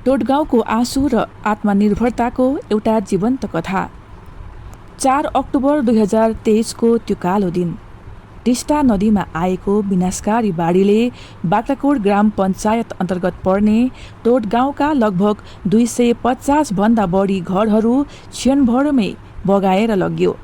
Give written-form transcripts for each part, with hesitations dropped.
टोटगाउँको आँसु र आत्मनिर्भरताको एउटा जीवन्त कथा। 4 अक्टोबर 2023 को त्यो कालो दिन टिस्टा नदीमा आएको विनाशकारी बाढीले बाग्राकोट ग्राम पञ्चायत अन्तर्गत पर्ने टोटगाउँका लगभग 250 भन्दा बढी घरहरू क्षणभरमै बगाएर लग्यो।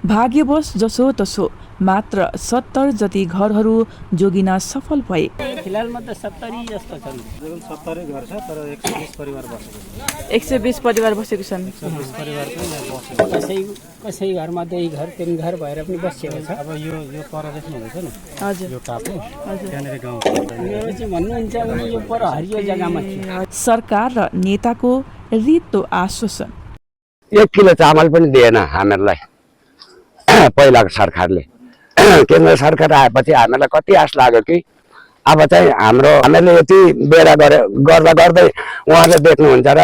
भाग्यवश जसो तसो मात्र 70 जति घरहरू जोगिन सफल भए। फिलहालमा त 70 जस्तो छन्। 70 घर छ तर 120 परिवार बसेको छ। 120 परिवार बसेको छन्। 120 परिवार पनि कसै घरमा 2 घर 3 घर भएर पनि बसेको छ। अब यो परदेखि हुँदैछ नि। हजुर। यो टापु त्यहाँनेर गाउँ छ। यो चाहिँ भन्नुहुन्छ भने यो पर हरियो जग्गामा छ। सरकार र नेताको रित्तो आश्वासन। 1 किलो चामल पनि दिएन हामीलाई पहिलाको सरकारले। केन्द्र सरकार आएपछि हामीलाई कति आश लाग्यो कि अब चाहिँ हामीले यति बेला गर्दा गर्दै उहाँले देख्नुहुन्छ र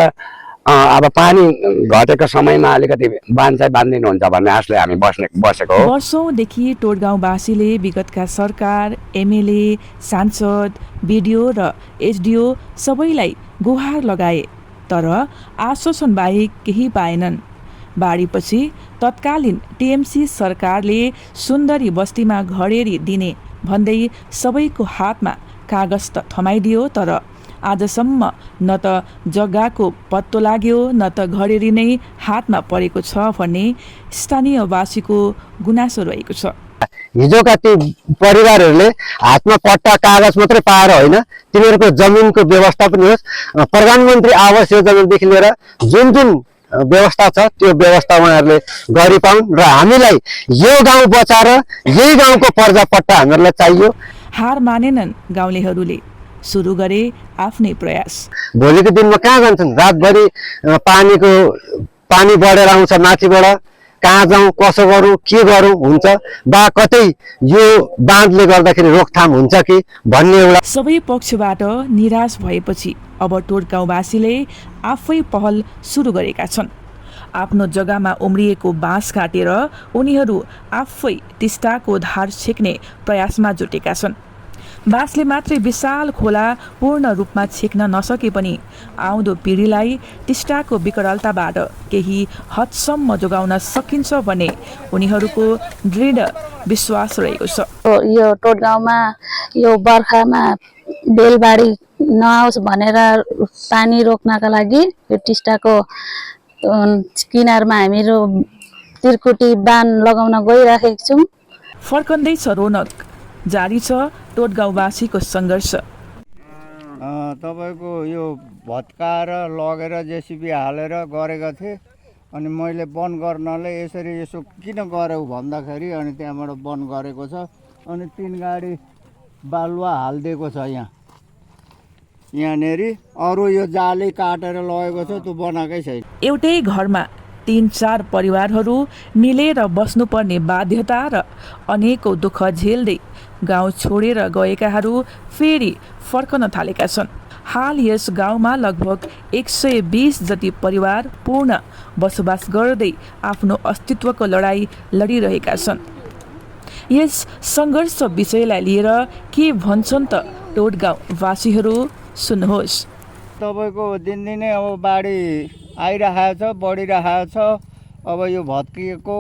अब पानी घटेको समयमा अलिकति बाँध चाहिँ बाँधिदिनुहुन्छ भन्ने आशले हामी बसेको हो। वर्षौंदेखि टोटगाउँवासीले विगतका सरकार, एमएलए, सांसद, बिडिओ र एसडिओ सबैलाई गुहार लगाए तर आश्वासन बाहेक केही पाएनन्। बाढीपछि तत्कालीन टिएमसी सरकारले सुन्दरी बस्तीमा घडेरी दिने भन्दै सबैको हातमा कागज त थमाइदियो तर आजसम्म न त जग्गाको पत्तो लाग्यो न त घडेरी नै हातमा परेको छ भन्ने स्थानीयवासीको गुनासो रहेको छ। हिजोका ती परिवारहरूले हातमा पट्टा कागज मात्रै पाएर होइन, तिनीहरूको जमिनको व्यवस्था पनि होस्, प्रधानमन्त्री आवास योजनादेखि लिएर जुन व्यवस्था छ त्यो व्यवस्था उहाँहरूले गरिपाउन् र हामीलाई यो गाउँ बचाएर यही गाउँको पर्जापट्टा हामीहरूलाई चाहियो। हार मानेनन् गाउँलेहरूले, सुरु गरे आफ्नै प्रयास। भोलिको दिनमा कहाँ जान्छन्? रातभरि पानी बढेर आउँछ माथिबाट, कहाँ जाउँ, कसो गरौँ, के गरौँ हुन्छ बा कतै यो बाँधले गर्दाखेरि रोकथाम हुन्छ कि भन्ने एउटा। सबै पक्षबाट निराश भएपछि अब टोटगाउँवासीले आफै पहल सुरु गरेका छन्। आफ्नो जग्गामा उम्रिएको बाँस काटेर उनीहरू आफै टिस्टाको धार छेक्ने प्रयासमा जुटेका छन्। बाँसले मात्रै विशाल खोला पूर्ण रूपमा छेक्न नसके पनि आउँदो पिँढीलाई टिस्टाको विकरालताबाट केही हदसम्म जोगाउन सकिन्छ भन्ने उनीहरूको दृढ विश्वास रहेको छ। यो टोटगाउँमा यो बर्खामा बेलबाडी नआओस् भनेर पानी रोक्नका लागि यो टिस्टाको किनारमा हामीहरू तिरकुटी बान लगाउन गइराखेका छौँ। फर्कँदैछ रोनक, जारी छ टोटगाउँवासीको सङ्घर्ष। तपाईको यो भत्काएर लगेर जेसीबी हालेर गरेको थिएँ अनि मैले बन्द गर्नले यसो किन गर्यौ भन्दाखेरि अनि त्यहाँबाट बन्द गरेको छ। अनि 3 गाडी बालुवा हालिदिएको छ यहाँनेरि। अरू यो जाली काटेर लगेको छ, त्यो बनाएकै छैन। एउटै घरमा 3-4 परिवारहरू मिलेर बस्नुपर्ने बाध्यता र अनेकौं दुःख झेल्दै गाउँ छोडेर गएकाहरू फेरि फर्कन थालेका छन्। हाल यस गाउँमा लगभग 120 जति परिवार पूर्ण बसोबास गर्दै आफ्नो अस्तित्वको लडाईँ लडिरहेका छन्। यस सङ्घर्ष विषयलाई लिएर के भन्छन् त टोटगाउँवासीहरू, सुन्नुहोस्। तपाईँको दिनदिनै अब बाढी आइरहेको छ, बढिरहेको छ। अब यो भत्किएको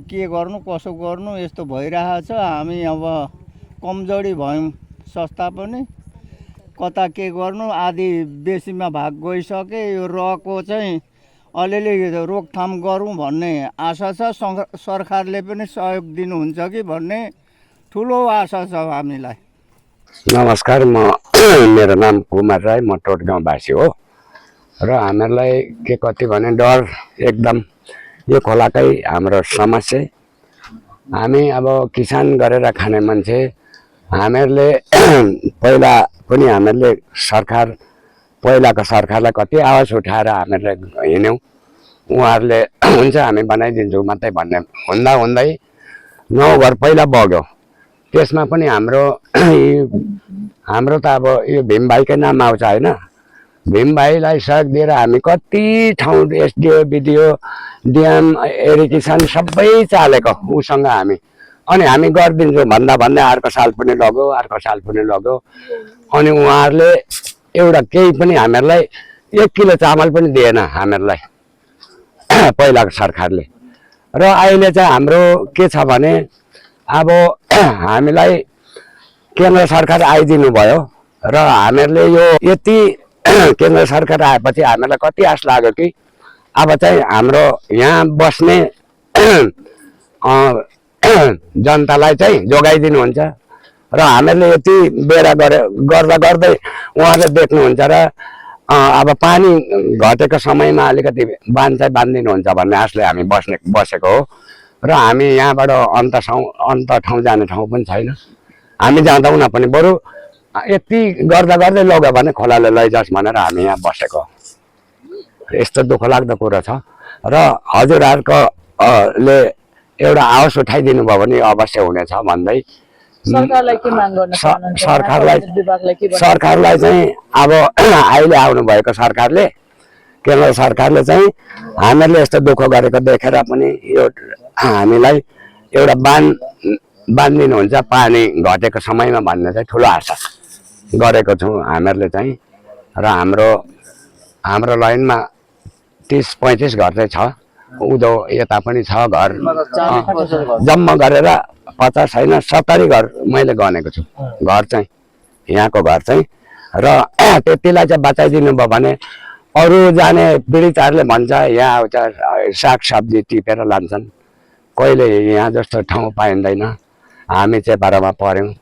के गर्नु कसो गर्नु यस्तो भइरहेको छ। हामी अब कमजोरी भयौँ, सस्ता पनि कता के गर्नु, आधी बेसीमा भाग गइसके। यो रहेको चाहिँ अलिअलि रोकथाम गरौँ भन्ने आशा छ। सरकारले पनि सहयोग दिनुहुन्छ कि भन्ने ठुलो आशा छ हामीलाई। नमस्कार, मेरो नाम कुमार राई, म टोटगाउँवासी हो र हामीहरूलाई के कति भने डर एकदम यो खोलाकै हाम्रो समस्या। हामी अब किसान गरेर खाने मान्छे, हामीहरूले पहिला पनि हामीहरूले पहिलाको सरकारलाई कति आवाज उठाएर हामीहरूले हिँड्यौँ। उहाँहरूले हुन्छ हामी बनाइदिन्छौँ मात्रै भन्ने हुँदै 9 घर पहिला बग्यो। त्यसमा पनि हाम्रो त अब यो भीमभाइकै नाम आउँछ होइन। भीमभाइलाई सहयोग दिएर हामी कति ठाउँ एसडिओ, बिडिओ, डिएम, एरिगेसन सबै चालेको उसँग हामी। अनि हामी गरिदिन्छौँ भन्दा अर्को साल पनि लग्यो, अर्को साल पनि लग्यो। अनि उहाँहरूले एउटा केही पनि हामीहरूलाई 1 किलो चामल पनि दिएन हामीहरूलाई पहिलाको सरकारले। र अहिले चाहिँ हाम्रो के छ भने अब हामीलाई केन्द्र सरकार आइदिनु भयो र हामीहरूले यो यति केन्द्र सरकार आएपछि हामीलाई कति आश लाग्यो कि अब चाहिँ हाम्रो यहाँ बस्ने जनतालाई चाहिँ जोगाइदिनुहुन्छ र हामीहरूले यति बेरा गर्दा गर्दै उहाँले देख्नुहुन्छ र अब पानी घटेको समयमा अलिकति बाँध चाहिँ बाँधिदिनुहुन्छ भन्ने आशले हामी बसेको हो। र हामी यहाँबाट अन्त ठाउँ जाने ठाउँ पनि छैन, हामी जाँदैनौँ पनि, बरु यति गर्दा गर्दै लग्यो भने खोलाले लैजास् भनेर हामी यहाँ बसेको। यस्तो दुःख लाग्दो कुरो छ र हजुरहरूको ले एउटा आवाज उठाइदिनु भयो भने अवश्य हुनेछ भन्दै सरकारलाई के माग गर्न चाहनुहुन्छ? सरकारलाई चाहिँ अब अहिले आउनुभएको सरकारले, केन्द्र सरकारले चाहिँ हामीहरूले यस्तो दुःख गरेको देखेर पनि यो हामीलाई एउटा बाँधिदिनुहुन्छ पानी घटेको समयमा भन्ने चाहिँ ठुलो आशा गरेको छौँ हामीहरूले चाहिँ। र हाम्रो लाइनमा 30-35 घर चाहिँ छ, उँधो यता पनि छ घर, जम्मा गरेर 50 होइन 70 घर मैले गनेको छु घर चाहिँ, यहाँको घर चाहिँ। र त्यतिलाई चाहिँ बचाइदिनु भयो भने अरू जाने पीडितहरूले भन्छ यहाँ आउँछ सागसब्जी टिपेर लान्छन्, कहिले यहाँ जस्तो ठाउँ पाइँदैन, हामी चेपारोमा पऱ्यौँ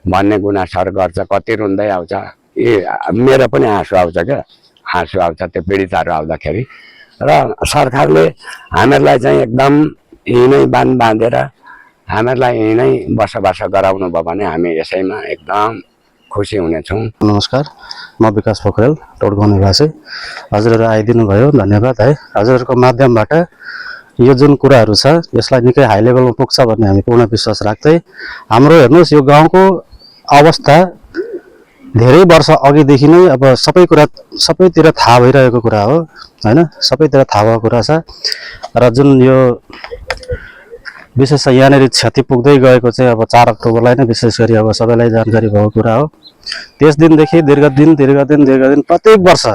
भन्ने गुनासोहरू गर्छ, कति रुँदै आउँछ। मेरो पनि आँसु आउँछ क्या, आँसु आउँछ त्यो पीडितहरू आउँदाखेरि। र सरकारले हामीहरूलाई चाहिँ एकदम यहीँ बाँधेर हामीहरूलाई यहीँ बसोबास गराउनु भयो भने हामी यसैमा एकदम खुसी हुनेछौँ। नमस्कार, म विकास पोखरेल, टोडगाउँ निवासी। हजुरहरू आइदिनु भयो, धन्यवाद है। हजुरहरूको माध्यमबाट यो जुन कुराहरू छ यसलाई निकै हाई लेभलमा पुग्छ भन्ने हामी पूर्ण विश्वास राख्दै, हाम्रो हेर्नुहोस् यो गाउँको अवस्था धेरै वर्ष अघिदेखि नै अब सबै कुरा सबैतिर थाहा भइरहेको कुरा हो हैन, सबैतिर थाहा भएको कुरा छ। र जुन यो विशेष यहाँनिर क्षति पुग्दै गएको चाहिँ अब 4 अक्टोबरलाई नै विशेष गरी अब सबैलाई जानकारी भएको कुरा हो। त्यस दिनदेखि दीर्घ दिन प्रत्येक वर्ष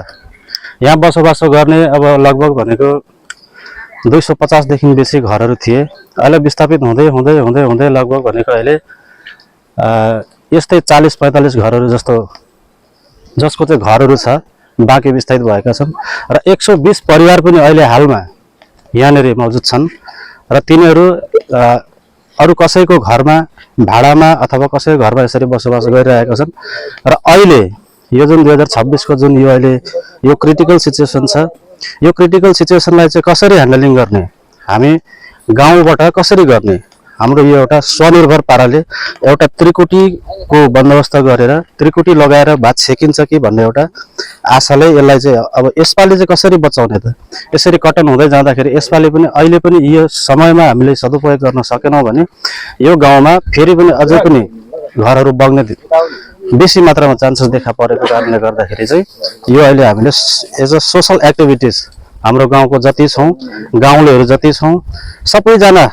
यहाँ बसोबासो गर्ने अब लगभग भनेको 250 देखि बेसी घरहरू थिए। अहिले विस्थापित हुँदै हुँदै हुँदै हुँदै लगभग भनेको अहिले यस्तै 40-45 घरहरू जस्तो जसको चाहिँ घरहरू छ बाँकी विस्थापित भएका छन्। र 120 परिवार पनि अहिले हालमा यहाँनिर मौजुद छन् र तिनीहरू अरू कसैको घरमा भाडामा अथवा कसैको घरमा यसरी बसोबास गरिरहेका छन्। र अहिले यो जुन 2026 को जुन यो अहिले यो क्रिटिकल सिचुएसन छ, यो क्रिटिकल सिचुएसनलाई चाहिँ कसरी ह्यान्डलिङ गर्ने, हामी गाउँबाट कसरी गर्ने, हाम्रो यो एउटा स्वनिर्भर पाराले एउटा त्रिकुटीको बन्दोबस्त गरेर त्रिकुटी लगाएर भात सेकिन्छ कि भन्ने एउटा आशाले यसलाई चाहिँ अब यसपालि चाहिँ कसरी बचाउने त, यसरी कटन हुँदै जाँदाखेरि यसपालि पनि अहिले पनि यो समयमा हामीले सदुपयोग गर्न सकेनौँ भने यो गाउँमा फेरि पनि अझै पनि घरहरू बग्ने बेसी मात्रामा चान्सेस देखा परेको कारणले गर्दाखेरि चाहिँ यो अहिले हामीले एज अ सोसल एक्टिभिटिज हाम्रो गाउँको जति छौँ, गाउँलेहरू जति छौँ, सबैजना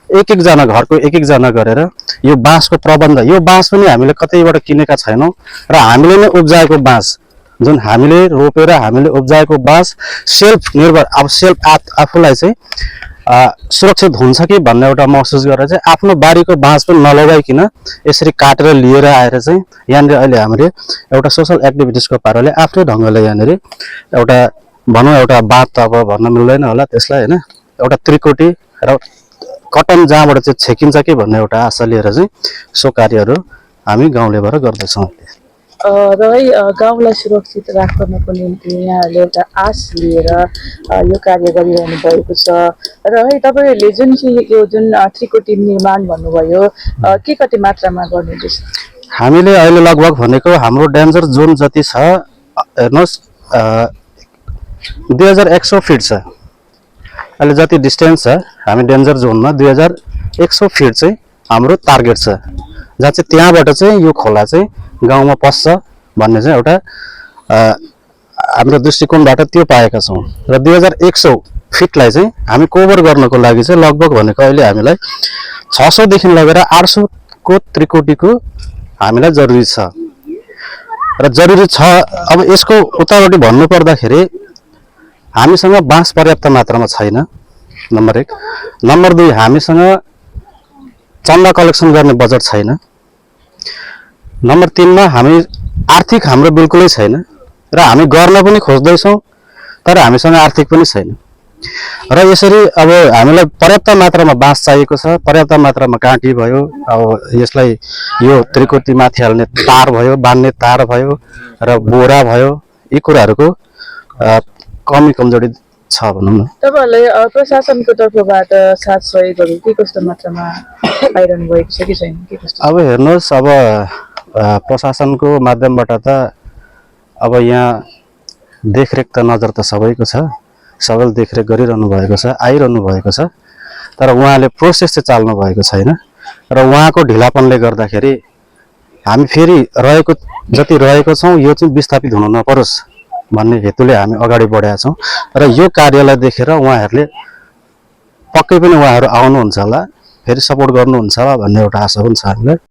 एक-एकजना घरको एक-एकजना गरेर यो बाँसको प्रबन्ध, यो बाँस पनि हामीले कतैबाट किनेका छैनौँ र हामीले नै उब्जाएको बाँस, जुन हामीले रोपेर हामीले उब्जाएको बाँस सेल्फ निर्भर, अब सेल्फ आफूलाई चाहिँ सुरक्षित हुन्छ कि भन्ने एउटा महसुस गरेर चाहिँ आफ्नो बारीको बाँस पनि नलगाइकन यसरी काटेर लिएर आएर चाहिँ यहाँनिर अहिले हामीले एउटा सोसल एक्टिभिटिजको पाराले आफ्नै ढङ्गले यहाँनिर एउटा भनौँ एउटा बाँध त अब भन्न मिल्दैन होला त्यसलाई होइन, एउटा त्रिकुटी र कटन जहाँबाट चाहिँ छेकिन्छ कि भन्ने एउटा आशा लिएर चाहिँ सो कार्यहरू हामी गाउँलेबाट गर्दैछौँ। र है गाउँलाई सुरक्षित राख्नको निम्ति यहाँहरूले एउटा आश लिएर यो कार्य गरिरहनु भएको छ। र है तपाईँहरूले जुन चाहिँ यो जुन त्रिकुटी निर्माण भन्नुभयो के कति मात्रामा गर्नुहुँदैछ? हामीले अहिले लगभग भनेको हाम्रो डेन्जर जोन जति छ हेर्नुहोस् 2100 फिट छ, अहिले जति डिस्टेन्स छ हामी डेन्जर जोनमा 2100 फिट चाहिँ हाम्रो टार्गेट छ, जहाँ चाहिँ त्यहाँबाट चाहिँ यो खोला चाहिँ गाउँमा पस्छ भन्ने चाहिँ एउटा हाम्रो दृष्टिकोणबाट त्यो पाएका छौँ। र 2100 फिटलाई चाहिँ हामी कभर गर्नको लागि चाहिँ लगभग भनेको अहिले हामीलाई 600 देखि लगेर 800 को त्रिकोटीको हामीलाई जरुरी छ। र जरुरी छ। अब यसको उतापट्टि भन्नु पर्दाखेरि हामीसँग बाँस पर्याप्त मात्रामा छैन, नम्बर 1। नम्बर 2, हामीसँग चन्दा कलेक्सन गर्ने बजेट छैन। नम्बर 3 मा हामी आर्थिक हाम्रो बिल्कुलै छैन र हामी गर्न पनि खोज्दैछौँ तर हामीसँग आर्थिक पनि छैन। र यसरी अब हामीलाई पर्याप्त मात्रामा बाँस चाहिएको छ, पर्याप्त मात्रामा काँटी भयो, अब यसलाई यो त्रिकोटी माथि हाल्ने तार भयो, बान्ने तार भयो र बोरा भयो, यी कुराहरूको कमी कमजोरी छ भनौँ न। तपाईँहरूले प्रशासनको तर्फबाट साथ सहयोगहरू के कस्तो मात्रामा पाइरहनु भएको छ कि छैन, के कस्तो? अब हेर्नुहोस्, अब प्रशासनको माध्यमबाट त अब यहाँ देखरेख त नजर त सबैको छ, सबैले देखरेख गरिरहनु भएको छ, आइरहनु भएको छ, तर उहाँले प्रोसेस चाहिँ चाल्नु भएको छैन र उहाँको ढिलापनले गर्दाखेरि हामी फेरि जति रहेको छौँ यो चाहिँ विस्थापित हुन नपरोस् भन्ने हेतुले हामी अगाडि बढेका छौँ र यो कार्यलाई देखेर उहाँहरूले पक्कै पनि उहाँहरू आउनुहुन्छ होला, फेरि सपोर्ट गर्नुहुन्छ होला भन्ने एउटा आशा पनि छ हामीलाई।